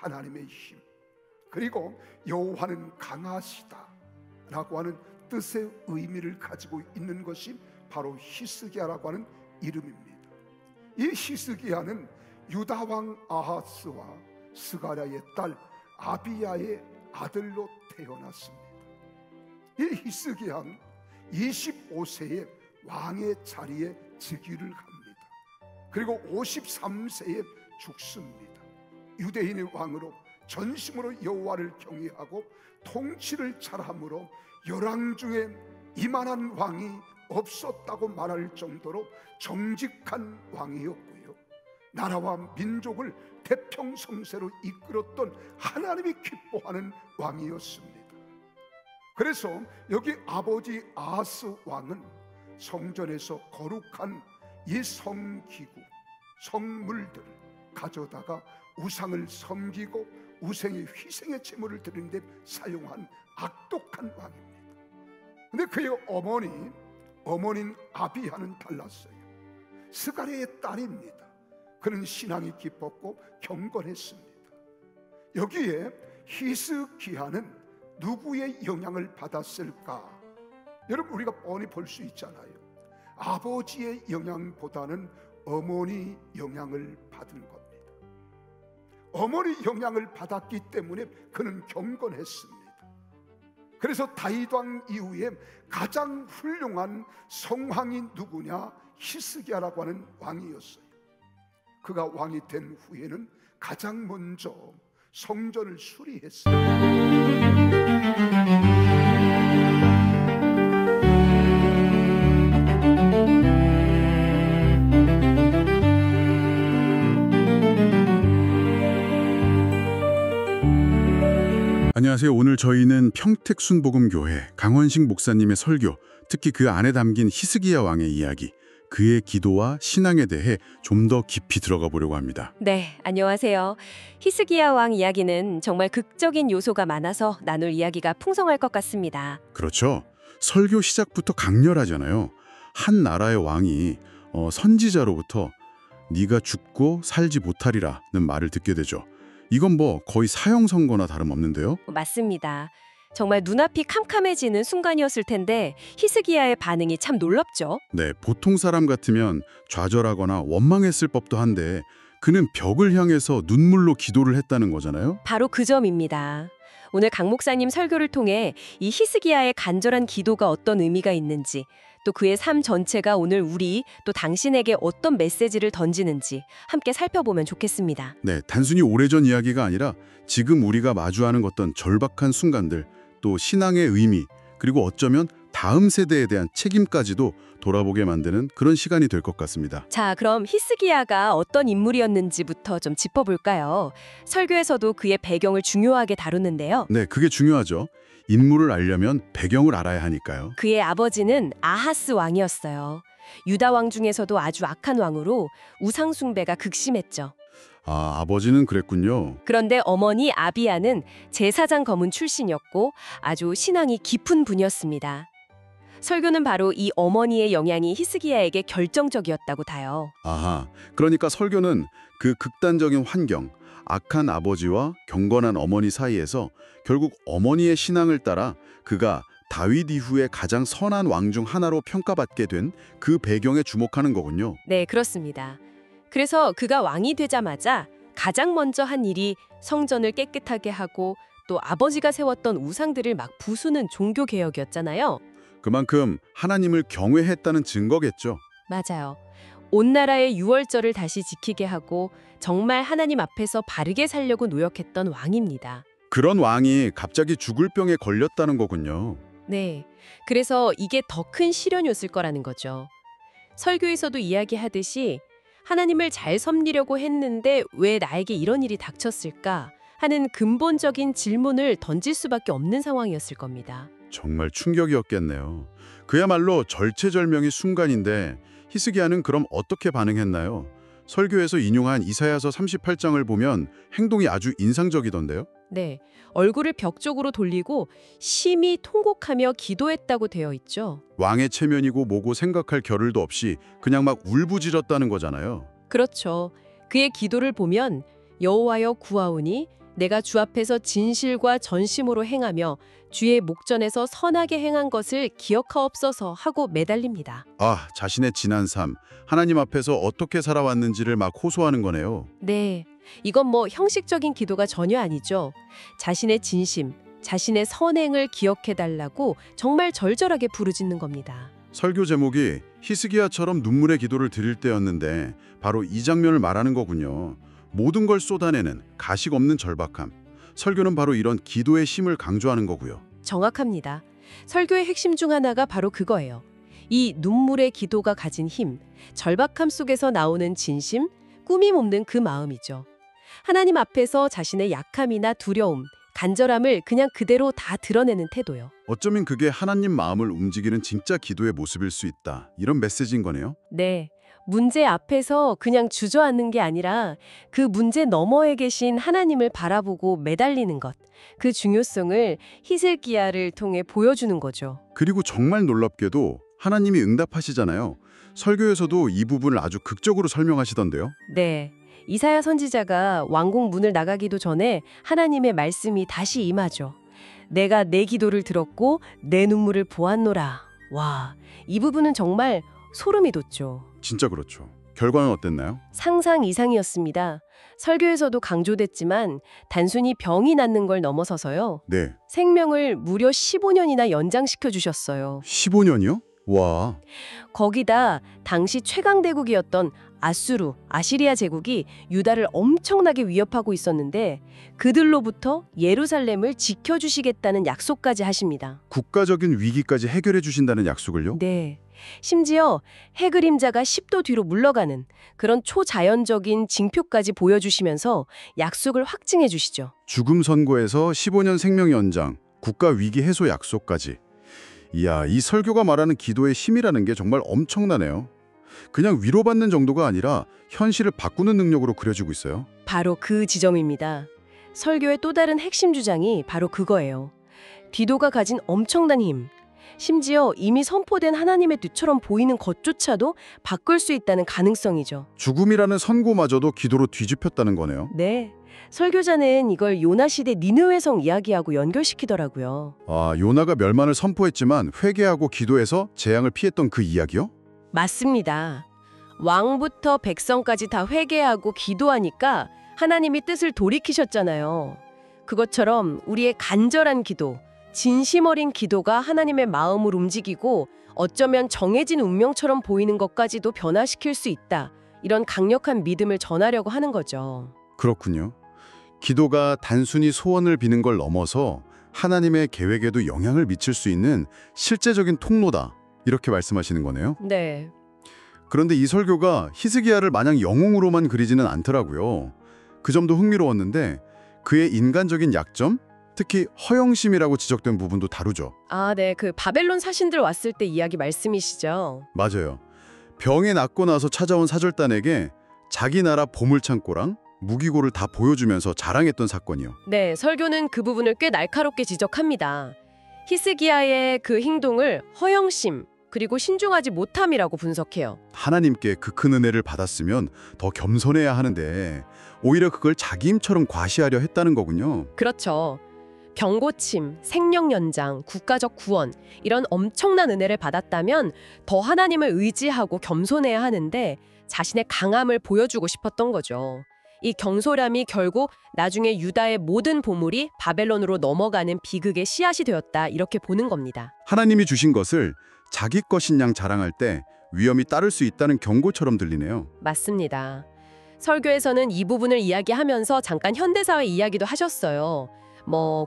하나님의 힘, 그리고 여호와는 강하시다 라고 하는 뜻의 의미를 가지고 있는 것이 바로 히스기야라고 하는 이름입니다. 이 히스기야는 유다왕 아하스와 스가랴의 딸 아비야의 아들로 태어났습니다. 이 히스기야는 25세에 왕의 자리에 즉위를 합니다. 그리고 53세에 죽습니다. 유대인의 왕으로 전심으로 여호와를 경외하고 통치를 잘함으로 열왕 중에 이만한 왕이 없었다고 말할 정도로 정직한 왕이었고요, 나라와 민족을 태평성세로 이끌었던 하나님이 기뻐하는 왕이었습니다. 그래서 여기 아버지 아하스 왕은 성전에서 거룩한 이 성기구, 성물들을 가져다가 우상을 섬기고 우상의 희생의 제물을 드리는 데 사용한 악독한 왕입니다. 근데 그의 어머니인 아비야는 달랐어요. 스가랴의 딸입니다. 그는 신앙이 깊었고 경건했습니다. 여기에 히스기야는 누구의 영향을 받았을까? 여러분, 우리가 뻔히 볼 수 있잖아요. 아버지의 영향보다는 어머니 영향을 받은 겁니다. 어머니 영향을 받았기 때문에 그는 경건했습니다. 그래서 다윗 왕 이후에 가장 훌륭한 성왕이 누구냐? 히스기야라고 하는 왕이었어요. 그가 왕이 된 후에는 가장 먼저 성전을 수리했습니다. 안녕하세요. 오늘 저희는 평택순복음교회 강원식 목사님의 설교, 특히 그 안에 담긴 히스기야 왕의 이야기, 그의 기도와 신앙에 대해 좀 더 깊이 들어가 보려고 합니다. 네, 안녕하세요. 히스기야 왕 이야기는 정말 극적인 요소가 많아서 나눌 이야기가 풍성할 것 같습니다. 그렇죠. 설교 시작부터 강렬하잖아요. 한 나라의 왕이 선지자로부터 네가 죽고 살지 못하리라는 말을 듣게 되죠. 이건 뭐 거의 사형 선고나 다름없는데요. 맞습니다. 정말 눈앞이 캄캄해지는 순간이었을 텐데 히스기야의 반응이 참 놀랍죠. 네, 보통 사람 같으면 좌절하거나 원망했을 법도 한데 그는 벽을 향해서 눈물로 기도를 했다는 거잖아요. 바로 그 점입니다. 오늘 강 목사님 설교를 통해 이 히스기야의 간절한 기도가 어떤 의미가 있는지, 또 그의 삶 전체가 오늘 우리 또 당신에게 어떤 메시지를 던지는지 함께 살펴보면 좋겠습니다. 네, 단순히 오래전 이야기가 아니라 지금 우리가 마주하는 어떤 절박한 순간들, 또 신앙의 의미, 그리고 어쩌면 다음 세대에 대한 책임까지도 돌아보게 만드는 그런 시간이 될 것 같습니다. 자, 그럼 히스기야가 어떤 인물이었는지부터 좀 짚어볼까요? 설교에서도 그의 배경을 중요하게 다루는데요. 네, 그게 중요하죠. 인물을 알려면 배경을 알아야 하니까요. 그의 아버지는 아하스 왕이었어요. 유다 왕 중에서도 아주 악한 왕으로 우상 숭배가 극심했죠. 아, 아버지는 그랬군요. 그런데 어머니 아비야는 제사장 거문 출신이었고 아주 신앙이 깊은 분이었습니다. 설교는 바로 이 어머니의 영향이 히스기야에게 결정적이었다고 다요. 아하, 그러니까 설교는 그 극단적인 환경, 악한 아버지와 경건한 어머니 사이에서 결국 어머니의 신앙을 따라 그가 다윗 이후에 가장 선한 왕 중 하나로 평가받게 된 그 배경에 주목하는 거군요. 네, 그렇습니다. 그래서 그가 왕이 되자마자 가장 먼저 한 일이 성전을 깨끗하게 하고 또 아버지가 세웠던 우상들을 막 부수는 종교개혁이었잖아요. 그만큼 하나님을 경외했다는 증거겠죠. 맞아요. 온 나라의 유월절을 다시 지키게 하고 정말 하나님 앞에서 바르게 살려고 노력했던 왕입니다. 그런 왕이 갑자기 죽을 병에 걸렸다는 거군요. 네, 그래서 이게 더 큰 시련이었을 거라는 거죠. 설교에서도 이야기하듯이 하나님을 잘 섬기려고 했는데 왜 나에게 이런 일이 닥쳤을까 하는 근본적인 질문을 던질 수밖에 없는 상황이었을 겁니다. 정말 충격이었겠네요. 그야말로 절체절명의 순간인데 히스기야는 그럼 어떻게 반응했나요? 설교에서 인용한 이사야서 38장을 보면 행동이 아주 인상적이던데요. 네, 얼굴을 벽 쪽으로 돌리고 심히 통곡하며 기도했다고 되어 있죠. 왕의 체면이고 뭐고 생각할 겨를도 없이 그냥 막 울부짖었다는 거잖아요. 그렇죠. 그의 기도를 보면 여호와여 구하오니 내가 주 앞에서 진실과 전심으로 행하며 주의 목전에서 선하게 행한 것을 기억하옵소서 하고 매달립니다. 아, 자신의 지난 삶, 하나님 앞에서 어떻게 살아왔는지를 막 호소하는 거네요. 네, 이건 뭐 형식적인 기도가 전혀 아니죠. 자신의 진심, 자신의 선행을 기억해달라고 정말 절절하게 부르짖는 겁니다. 설교 제목이 히스기야처럼 눈물의 기도를 드릴 때였는데 바로 이 장면을 말하는 거군요. 모든 걸 쏟아내는 가식 없는 절박함. 설교는 바로 이런 기도의 힘을 강조하는 거고요. 정확합니다. 설교의 핵심 중 하나가 바로 그거예요. 이 눈물의 기도가 가진 힘, 절박함 속에서 나오는 진심, 꾸밈 없는 그 마음이죠. 하나님 앞에서 자신의 약함이나 두려움, 간절함을 그냥 그대로 다 드러내는 태도요. 어쩌면 그게 하나님 마음을 움직이는 진짜 기도의 모습일 수 있다. 이런 메시지인 거네요. 네. 문제 앞에서 그냥 주저앉는 게 아니라 그 문제 너머에 계신 하나님을 바라보고 매달리는 것, 그 중요성을 히스기야를 통해 보여주는 거죠. 그리고 정말 놀랍게도 하나님이 응답하시잖아요. 설교에서도 이 부분을 아주 극적으로 설명하시던데요. 네. 이사야 선지자가 왕궁 문을 나가기도 전에 하나님의 말씀이 다시 임하죠. 내가 내 기도를 들었고 내 눈물을 보았노라. 와, 이 부분은 정말 소름이 돋죠. 진짜 그렇죠. 결과는 어땠나요? 상상 이상이었습니다. 설교에서도 강조됐지만 단순히 병이 낫는 걸 넘어서서요. 네. 생명을 무려 15년이나 연장시켜 주셨어요. 15년이요? 와. 거기다 당시 최강대국이었던 아수르, 아시리아 제국이 유다를 엄청나게 위협하고 있었는데 그들로부터 예루살렘을 지켜주시겠다는 약속까지 하십니다. 국가적인 위기까지 해결해 주신다는 약속을요? 네. 심지어 해 그림자가 10도 뒤로 물러가는 그런 초자연적인 징표까지 보여주시면서 약속을 확증해 주시죠. 죽음 선고에서 15년 생명 연장, 국가 위기 해소 약속까지. 이야, 이 설교가 말하는 기도의 힘이라는 게 정말 엄청나네요. 그냥 위로받는 정도가 아니라 현실을 바꾸는 능력으로 그려지고 있어요. 바로 그 지점입니다. 설교의 또 다른 핵심 주장이 바로 그거예요. 기도가 가진 엄청난 힘. 심지어 이미 선포된 하나님의 뜻처럼 보이는 것조차도 바꿀 수 있다는 가능성이죠. 죽음이라는 선고마저도 기도로 뒤집혔다는 거네요. 네. 설교자는 이걸 요나 시대 니느웨 성 이야기하고 연결시키더라고요. 아, 요나가 멸망을 선포했지만 회개하고 기도해서 재앙을 피했던 그 이야기요? 맞습니다. 왕부터 백성까지 다 회개하고 기도하니까 하나님이 뜻을 돌이키셨잖아요. 그것처럼 우리의 간절한 기도, 진심 어린 기도가 하나님의 마음을 움직이고 어쩌면 정해진 운명처럼 보이는 것까지도 변화시킬 수 있다. 이런 강력한 믿음을 전하려고 하는 거죠. 그렇군요. 기도가 단순히 소원을 비는 걸 넘어서 하나님의 계획에도 영향을 미칠 수 있는 실제적인 통로다. 이렇게 말씀하시는 거네요. 네. 그런데 이 설교가 히스기야를 마냥 영웅으로만 그리지는 않더라고요. 그 점도 흥미로웠는데 그의 인간적인 약점, 특히 허영심이라고 지적된 부분도 다루죠. 아, 네. 그 바벨론 사신들 왔을 때 이야기 말씀이시죠? 맞아요. 병에 낫고 나서 찾아온 사절단에게 자기 나라 보물창고랑 무기고를 다 보여주면서 자랑했던 사건이요. 네, 설교는 그 부분을 꽤 날카롭게 지적합니다. 히스기야의 그 행동을 허영심 그리고 신중하지 못함이라고 분석해요. 하나님께 그 큰 은혜를 받았으면 더 겸손해야 하는데 오히려 그걸 자기 힘처럼 과시하려 했다는 거군요. 그렇죠. 병고침, 생명 연장, 국가적 구원 이런 엄청난 은혜를 받았다면 더 하나님을 의지하고 겸손해야 하는데 자신의 강함을 보여주고 싶었던 거죠. 이 경솔함이 결국 나중에 유다의 모든 보물이 바벨론으로 넘어가는 비극의 씨앗이 되었다 이렇게 보는 겁니다. 하나님이 주신 것을 자기 것인 양 자랑할 때 위험이 따를 수 있다는 경고처럼 들리네요. 맞습니다. 설교에서는 이 부분을 이야기하면서 잠깐 현대사회 이야기도 하셨어요.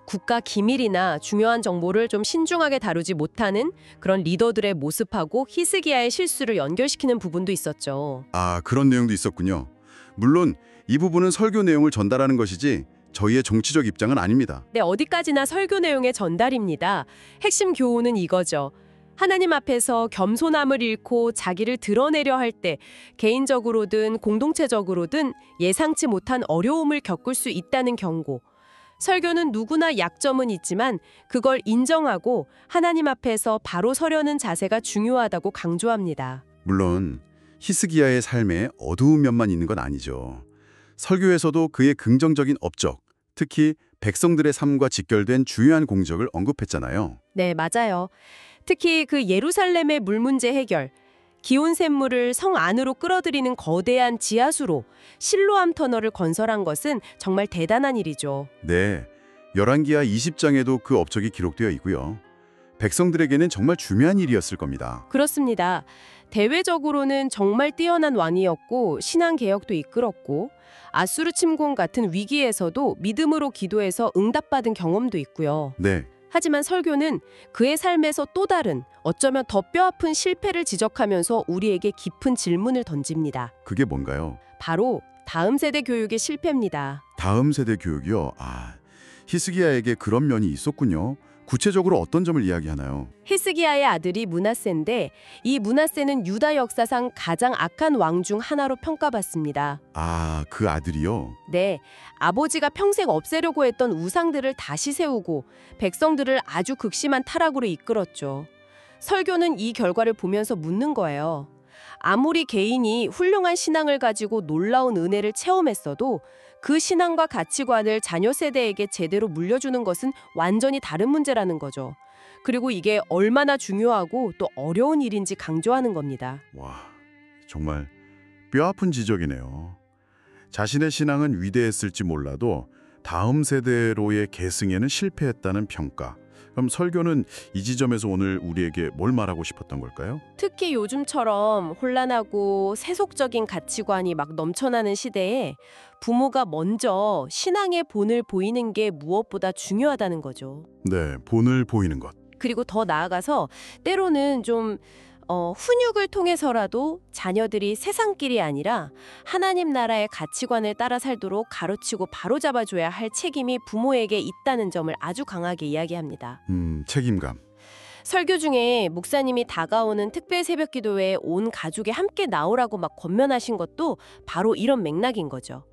국가 기밀이나 중요한 정보를 좀 신중하게 다루지 못하는 그런 리더들의 모습하고 히스기야의 실수를 연결시키는 부분도 있었죠. 아, 그런 내용도 있었군요. 물론 이 부분은 설교 내용을 전달하는 것이지 저희의 정치적 입장은 아닙니다. 네, 어디까지나 설교 내용의 전달입니다. 핵심 교훈은 이거죠. 하나님 앞에서 겸손함을 잃고 자기를 드러내려 할 때 개인적으로든 공동체적으로든 예상치 못한 어려움을 겪을 수 있다는 경고. 설교는 누구나 약점은 있지만 그걸 인정하고 하나님 앞에서 바로 서려는 자세가 중요하다고 강조합니다. 물론 히스기야의 삶에 어두운 면만 있는 건 아니죠. 설교에서도 그의 긍정적인 업적, 특히 백성들의 삶과 직결된 중요한 공적을 언급했잖아요. 네, 맞아요. 특히 그 예루살렘의 물 문제 해결, 기온 샘물을 성 안으로 끌어들이는 거대한 지하수로 실로암 터널을 건설한 것은 정말 대단한 일이죠. 네, 열왕기하 20장에도 그 업적이 기록되어 있고요. 백성들에게는 정말 중요한 일이었을 겁니다. 그렇습니다. 대외적으로는 정말 뛰어난 왕이었고 신앙 개혁도 이끌었고 아수르 침공 같은 위기에서도 믿음으로 기도해서 응답받은 경험도 있고요. 네, 하지만 설교는 그의 삶에서 또 다른 어쩌면 더 뼈아픈 실패를 지적하면서 우리에게 깊은 질문을 던집니다. 그게 뭔가요? 바로 다음 세대 교육의 실패입니다. 다음 세대 교육이요? 히스기야에게 그런 면이 있었군요. 구체적으로 어떤 점을 이야기하나요? 히스기야의 아들이 므낫세인데 이 므낫세는 유다 역사상 가장 악한 왕 중 하나로 평가받습니다. 그 아들이요? 네, 아버지가 평생 없애려고 했던 우상들을 다시 세우고 백성들을 아주 극심한 타락으로 이끌었죠. 설교는 이 결과를 보면서 묻는 거예요. 아무리 개인이 훌륭한 신앙을 가지고 놀라운 은혜를 체험했어도 그 신앙과 가치관을 자녀 세대에게 제대로 물려주는 것은 완전히 다른 문제라는 거죠. 그리고 이게 얼마나 중요하고 또 어려운 일인지 강조하는 겁니다. 와, 정말 뼈아픈 지적이네요. 자신의 신앙은 위대했을지 몰라도 다음 세대로의 계승에는 실패했다는 평가. 그럼 설교는 이 지점에서 오늘 우리에게 뭘 말하고 싶었던 걸까요? 특히 요즘처럼 혼란하고 세속적인 가치관이 막 넘쳐나는 시대에 부모가 먼저 신앙의 본을 보이는 게 무엇보다 중요하다는 거죠. 네, 본을 보이는 것. 그리고 더 나아가서 때로는 좀 훈육을 통해서라도 자녀들이 세상길이 아니라 하나님 나라의 가치관을 따라 살도록 가르치고 바로잡아줘야 할 책임이 부모에게 있다는 점을 아주 강하게 이야기합니다. 책임감. 설교 중에 목사님이 다가오는 특별 새벽 기도에 온 가족이 함께 나오라고 막 권면하신 것도 바로 이런 맥락인 거죠.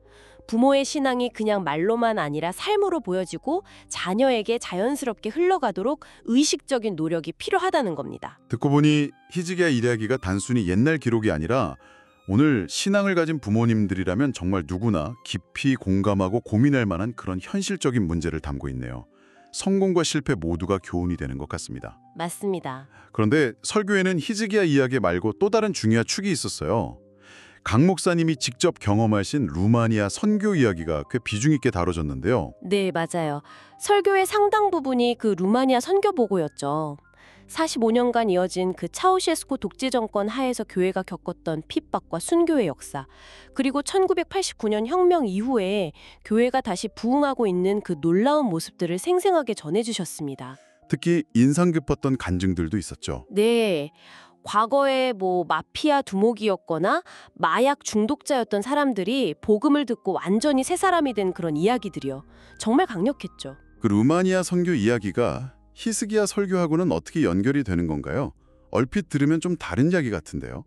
부모의 신앙이 그냥 말로만 아니라 삶으로 보여지고 자녀에게 자연스럽게 흘러가도록 의식적인 노력이 필요하다는 겁니다. 듣고 보니 히즈기야 이야기가 단순히 옛날 기록이 아니라 오늘 신앙을 가진 부모님들이라면 정말 누구나 깊이 공감하고 고민할 만한 그런 현실적인 문제를 담고 있네요. 성공과 실패 모두가 교훈이 되는 것 같습니다. 맞습니다. 그런데 설교에는 히즈기야 이야기 말고 또 다른 중요한 축이 있었어요. 강 목사님이 직접 경험하신 루마니아 선교 이야기가 꽤 비중 있게 다뤄졌는데요. 네, 맞아요. 설교의 상당 부분이 그 루마니아 선교 보고였죠. 45년간 이어진 그 차우셰스코 독재 정권 하에서 교회가 겪었던 핍박과 순교의 역사, 그리고 1989년 혁명 이후에 교회가 다시 부흥하고 있는 그 놀라운 모습들을 생생하게 전해주셨습니다. 특히 인상 깊었던 간증들도 있었죠. 네. 과거에 마피아 두목이었거나 마약 중독자였던 사람들이 복음을 듣고 완전히 새 사람이 된 그런 이야기들이요. 정말 강력했죠. 그 루마니아 선교 이야기가 히스기야 설교하고는 어떻게 연결이 되는 건가요? 얼핏 들으면 좀 다른 이야기 같은데요.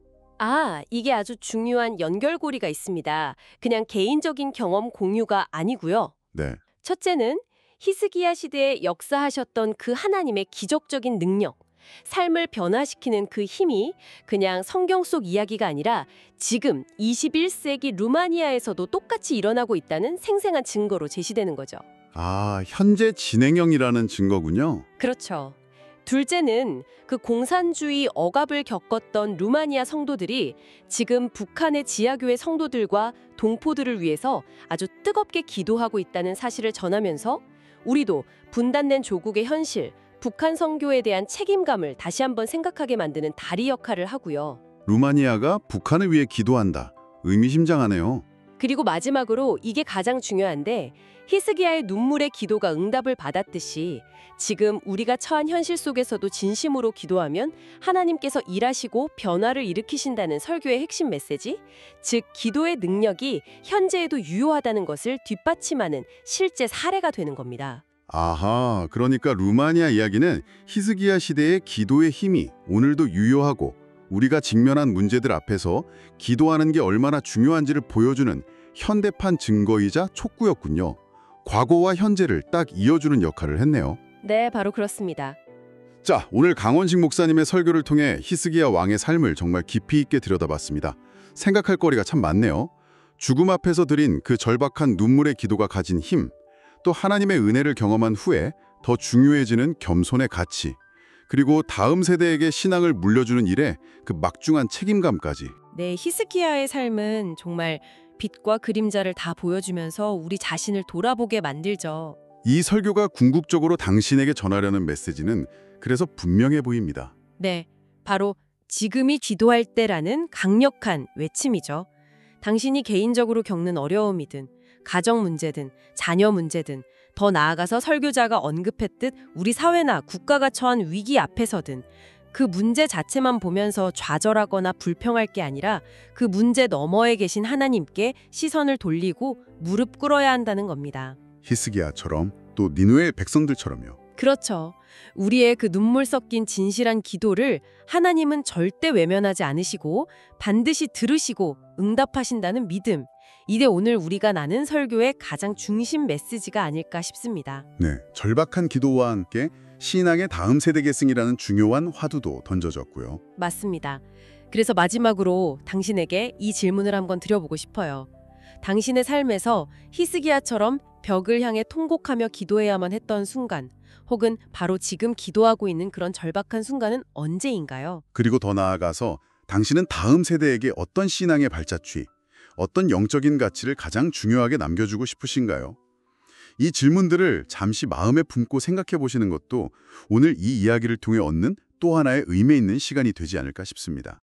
이게 아주 중요한 연결고리가 있습니다. 그냥 개인적인 경험 공유가 아니고요. 네. 첫째는 히스기야 시대에 역사하셨던 그 하나님의 기적적인 능력, 삶을 변화시키는 그 힘이 그냥 성경 속 이야기가 아니라 지금 21세기 루마니아에서도 똑같이 일어나고 있다는 생생한 증거로 제시되는 거죠. 현재 진행형이라는 증거군요. 그렇죠. 둘째는 그 공산주의 억압을 겪었던 루마니아 성도들이 지금 북한의 지하교회 성도들과 동포들을 위해서 아주 뜨겁게 기도하고 있다는 사실을 전하면서 우리도 분단된 조국의 현실, 북한 선교에 대한 책임감을 다시 한번 생각하게 만드는 다리 역할을 하고요. 루마니아가 북한을 위해 기도한다. 의미심장하네요. 그리고 마지막으로 이게 가장 중요한데 히스기야의 눈물의 기도가 응답을 받았듯이 지금 우리가 처한 현실 속에서도 진심으로 기도하면 하나님께서 일하시고 변화를 일으키신다는 설교의 핵심 메시지, 즉 기도의 능력이 현재에도 유효하다는 것을 뒷받침하는 실제 사례가 되는 겁니다. 그러니까 루마니아 이야기는 히스기야 시대의 기도의 힘이 오늘도 유효하고 우리가 직면한 문제들 앞에서 기도하는 게 얼마나 중요한지를 보여주는 현대판 증거이자 촉구였군요. 과거와 현재를 딱 이어주는 역할을 했네요. 네, 바로 그렇습니다. 자, 오늘 강원식 목사님의 설교를 통해 히스기야 왕의 삶을 정말 깊이 있게 들여다봤습니다. 생각할 거리가 참 많네요. 죽음 앞에서 드린 그 절박한 눈물의 기도가 가진 힘, 또 하나님의 은혜를 경험한 후에 더 중요해지는 겸손의 가치, 그리고 다음 세대에게 신앙을 물려주는 일에 그 막중한 책임감까지. 네, 히스기야의 삶은 정말 빛과 그림자를 다 보여주면서 우리 자신을 돌아보게 만들죠. 이 설교가 궁극적으로 당신에게 전하려는 메시지는 그래서 분명해 보입니다. 네, 바로 지금이 기도할 때라는 강력한 외침이죠. 당신이 개인적으로 겪는 어려움이든 가정 문제든 자녀 문제든 더 나아가서 설교자가 언급했듯 우리 사회나 국가가 처한 위기 앞에서든 그 문제 자체만 보면서 좌절하거나 불평할 게 아니라 그 문제 너머에 계신 하나님께 시선을 돌리고 무릎 꿇어야 한다는 겁니다. 히스기야처럼 또 니느웨 백성들처럼요. 그렇죠. 우리의 그 눈물 섞인 진실한 기도를 하나님은 절대 외면하지 않으시고 반드시 들으시고 응답하신다는 믿음. 이게 오늘 우리가 나눈 설교의 가장 중심 메시지가 아닐까 싶습니다. 네, 절박한 기도와 함께 신앙의 다음 세대 계승이라는 중요한 화두도 던져졌고요. 맞습니다. 그래서 마지막으로 당신에게 이 질문을 한번 드려보고 싶어요. 당신의 삶에서 히스기야처럼 벽을 향해 통곡하며 기도해야만 했던 순간, 혹은 바로 지금 기도하고 있는 그런 절박한 순간은 언제인가요? 그리고 더 나아가서 당신은 다음 세대에게 어떤 신앙의 발자취, 어떤 영적인 가치를 가장 중요하게 남겨주고 싶으신가요? 이 질문들을 잠시 마음에 품고 생각해 보시는 것도 오늘 이 이야기를 통해 얻는 또 하나의 의미 있는 시간이 되지 않을까 싶습니다.